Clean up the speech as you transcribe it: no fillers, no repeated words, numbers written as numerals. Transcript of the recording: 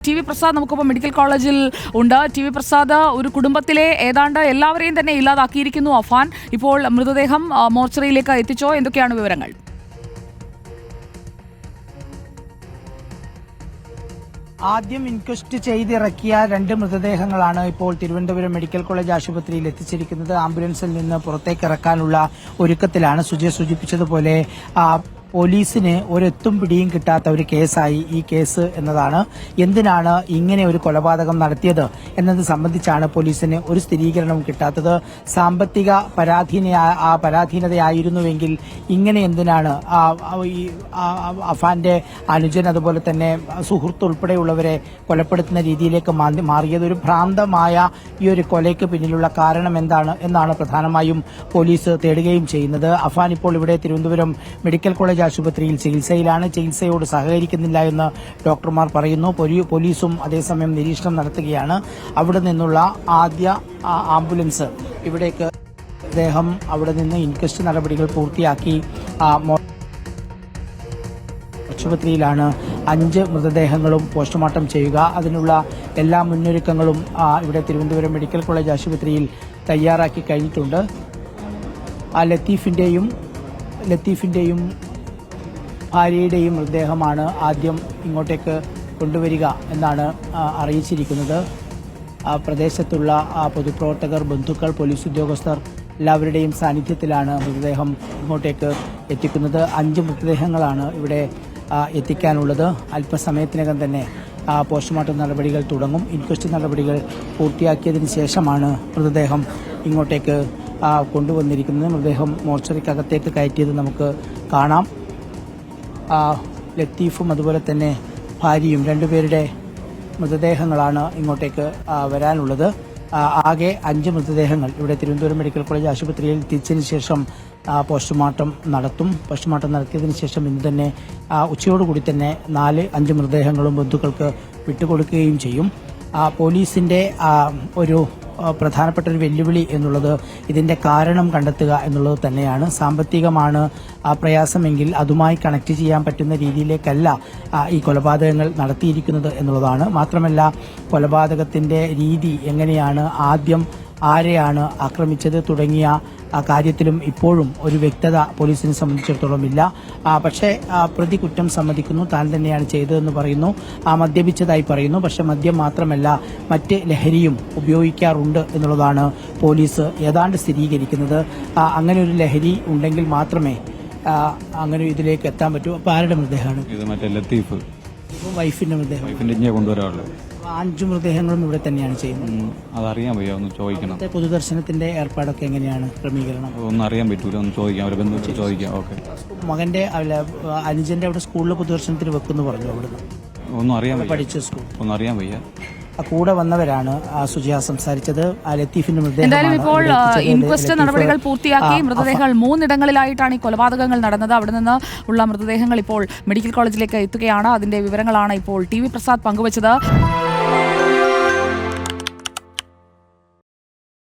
T V Prasad നമുക്കിപ്പോൾ medical കോളേജിൽ ഉണ്ട്. ടി വി പ്രസാദ്, ഒരു കുടുംബത്തിലെ ഏതാണ്ട് എല്ലാവരെയും തന്നെ ഇല്ലാതാക്കിയിരിക്കുന്നു അഫാൻ. ഇപ്പോൾ മൃതദേഹം മോർച്ചറിയിലേക്ക് എത്തിച്ചോ? എന്തൊക്കെയാണ് വിവരങ്ങൾ? ആദ്യം ഇൻക്വസ്റ്റ് ചെയ്തിറക്കിയ 2 മൃതദേഹങ്ങളാണ് ഇപ്പോൾ തിരുവനന്തപുരം മെഡിക്കൽ കോളേജ് ആശുപത്രിയിൽ എത്തിച്ചിരിക്കുന്നത്. ആംബുലൻസിൽ നിന്ന് പുറത്തേക്ക് ഇറക്കാനുള്ള ഒരുക്കത്തിലാണ്. സുജയ സൂചിപ്പിച്ചതുപോലെ പോലീസിന് ഒരെത്തും പിടിയും കിട്ടാത്ത ഒരു കേസായി ഈ കേസ് എന്നതാണ്. എന്തിനാണ് ഇങ്ങനെ ഒരു കൊലപാതകം നടത്തിയത് എന്നത് സംബന്ധിച്ചാണ് പോലീസിന് ഒരു സ്ഥിരീകരണവും കിട്ടാത്തത്. സാമ്പത്തിക പരാധീനതയായിരുന്നുവെങ്കിൽ ഇങ്ങനെ എന്തിനാണ് അഫാന്റെ അനുജൻ അതുപോലെ തന്നെ സുഹൃത്ത് ഉൾപ്പെടെയുള്ളവരെ കൊലപ്പെടുത്തുന്ന രീതിയിലേക്ക് മാറിയത്? ഒരു ഭ്രാന്തമായ ഈ ഒരു കൊലയ്ക്ക് പിന്നിലുള്ള കാരണം എന്താണ് എന്നാണ് പ്രധാനമായും പോലീസ് തേടുകയും ചെയ്യുന്നത്. അഫാൻ ഇപ്പോൾ ഇവിടെ തിരുവനന്തപുരം മെഡിക്കൽ കോളേജ് ആശുപത്രിയിൽ ചികിത്സയിലാണ്. ചികിത്സയോട് സഹകരിക്കുന്നില്ല എന്ന് ഡോക്ടർമാർ പറയുന്നു. പോലീസും അതേസമയം നിരീക്ഷണം നടത്തുകയാണ്. അവിടെ നിന്നുള്ള ആദ്യ ആംബുലൻസ് ഇവിടേക്ക് അദ്ദേഹം അവിടെ നിന്ന് ഇൻക്വസ്റ്റ് നടപടികൾ പൂർത്തിയാക്കി ആശുപത്രിയിലാണ് 5 മൃതദേഹങ്ങളും പോസ്റ്റ്മോർട്ടം ചെയ്യുക. അതിനുള്ള എല്ലാ മുന്നൊരുക്കങ്ങളും ഇവിടെ തിരുവനന്തപുരം മെഡിക്കൽ കോളേജ് ആശുപത്രിയിൽ തയ്യാറാക്കി കഴിഞ്ഞിട്ടുണ്ട്. ലത്തീഫിന്റെയും ഭാര്യയുടെയും മൃതദേഹമാണ് ആദ്യം ഇങ്ങോട്ടേക്ക് കൊണ്ടുവരിക എന്നാണ് അറിയിച്ചിരിക്കുന്നത്. പ്രദേശത്തുള്ള പൊതുപ്രവർത്തകർ, ബന്ധുക്കൾ, പോലീസ് ഉദ്യോഗസ്ഥർ എല്ലാവരുടെയും സാന്നിധ്യത്തിലാണ് മൃതദേഹം ഇങ്ങോട്ടേക്ക് എത്തിക്കുന്നത്. 5 മൃതദേഹങ്ങളാണ് ഇവിടെ എത്തിക്കാനുള്ളത്. അല്പസമയത്തിനകം തന്നെ പോസ്റ്റ്മോർട്ടം നടപടികൾ തുടങ്ങും. ഇൻക്വസ്റ്റ് നടപടികൾ പൂർത്തിയാക്കിയതിന് ശേഷമാണ് മൃതദേഹം ഇങ്ങോട്ടേക്ക് കൊണ്ടുവന്നിരിക്കുന്നത്. മൃതദേഹം മോർച്ചറിക്കകത്തേക്ക് കയറ്റിയത് നമുക്ക് കാണാം. ലത്തീഫും അതുപോലെ തന്നെ ഭാര്യയും 2 പേരുടെ മൃതദേഹങ്ങളാണ് ഇങ്ങോട്ടേക്ക് വരാനുള്ളത്. ആകെ 5 മൃതദേഹങ്ങൾ ഇവിടെ തിരുവനന്തപുരം മെഡിക്കൽ കോളേജ് ആശുപത്രിയിൽ എത്തിച്ചതിന് ശേഷം പോസ്റ്റ്മോർട്ടം നടത്തും. പോസ്റ്റ്മോർട്ടം നടത്തിയതിന് ശേഷം ഇന്ന് തന്നെ ഉച്ചയോടുകൂടി തന്നെ 4-5 മൃതദേഹങ്ങളും ബന്ധുക്കൾക്ക് വിട്ടുകൊടുക്കുകയും ചെയ്യും. പോലീസിന്റെ ഒരു പ്രധാനപ്പെട്ട ഒരു വെല്ലുവിളി എന്നുള്ളത് ഇതിന്റെ കാരണം കണ്ടെത്തുക എന്നുള്ളത് തന്നെയാണ്. സാമ്പത്തികമാണ് പ്രയാസമെങ്കിൽ അതുമായി കണക്ട് ചെയ്യാൻ പറ്റുന്ന രീതിയിലേക്കല്ല ഈ കൊലപാതകങ്ങൾ നടത്തിയിരിക്കുന്നത് എന്നുള്ളതാണ്. മാത്രമല്ല, കൊലപാതകത്തിന്റെ രീതി എങ്ങനെയാണ്, ആദ്യം ആരെയാണ് ആക്രമിച്ചത് തുടങ്ങിയ കാര്യത്തിലും ഇപ്പോഴും ഒരു വ്യക്തത പോലീസിനെ സംബന്ധിച്ചിടത്തോളം ഇല്ല. പക്ഷേ പ്രതി കുറ്റം സമ്മതിക്കുന്നു, താൻ തന്നെയാണ് ചെയ്തതെന്ന് പറയുന്നു, മദ്യപിച്ചതായി പറയുന്നു. പക്ഷെ മദ്യം മാത്രമല്ല, മറ്റ് ലഹരിയും ഉപയോഗിക്കാറുണ്ട് എന്നുള്ളതാണ് പോലീസ് ഏതാണ്ട് സ്ഥിരീകരിക്കുന്നത്. അങ്ങനെ ഒരു ലഹരി ഉണ്ടെങ്കിൽ മാത്രമേ അങ്ങനെ ഇതിലേക്ക് എത്താൻ പറ്റൂ. അപ്പോൾ ആരുടെ മൃതദേഹമാണ്? ലത്തീഫ് വൈഫിന്റെ മൃതദേഹം കൊണ്ടുവരാറുള്ളത്. 5 മൃതദേഹങ്ങളും ഇവിടെ തന്നെയാണ് ചെയ്യുന്നത്. അതറിയാൻ വയ്യ, ഒന്ന് ചോദിക്കണം. പൊതുദർശനത്തിന്റെ ഏർപ്പാടൊക്കെ എങ്ങനെയാണ്, ക്രമീകരണം? ഒന്നും അറിയാൻ പറ്റൂല, ഒന്ന് ചോദിക്കാം, അവരെ ബന്ധുവിട്ട് ചോദിക്കാം. ഓക്കെ. മകന്റെ അനുജന്റെ അവിടെ സ്കൂളിൽ പൊതുദർശനത്തിന് വെക്കുന്നു പറഞ്ഞു. അവിടുന്ന് ഒന്നും അറിയാൻ വയ്യ, പഠിച്ച സ്കൂൾ ഒന്നും അറിയാൻ വയ്യ. കൂടെ വന്നവരാണ് സുജിയ സംസാരിച്ചത്. ലത്തീഫിന്റെ എന്തായാലും ഇപ്പോൾ ഇൻക്വസ്റ്റ് നടപടികൾ പൂർത്തിയാക്കി മൃതദേഹങ്ങൾ 3 ഇടങ്ങളിലായിട്ടാണ് ഈ കൊലപാതകങ്ങൾ നടന്നത്. അവിടെ നിന്ന് ഉള്ള മൃതദേഹങ്ങൾ ഇപ്പോൾ മെഡിക്കൽ കോളേജിലേക്ക് എത്തുകയാണ്. അതിന്റെ വിവരങ്ങളാണ് ഇപ്പോൾ ടി വി പ്രസാദ് പങ്കുവച്ചത്.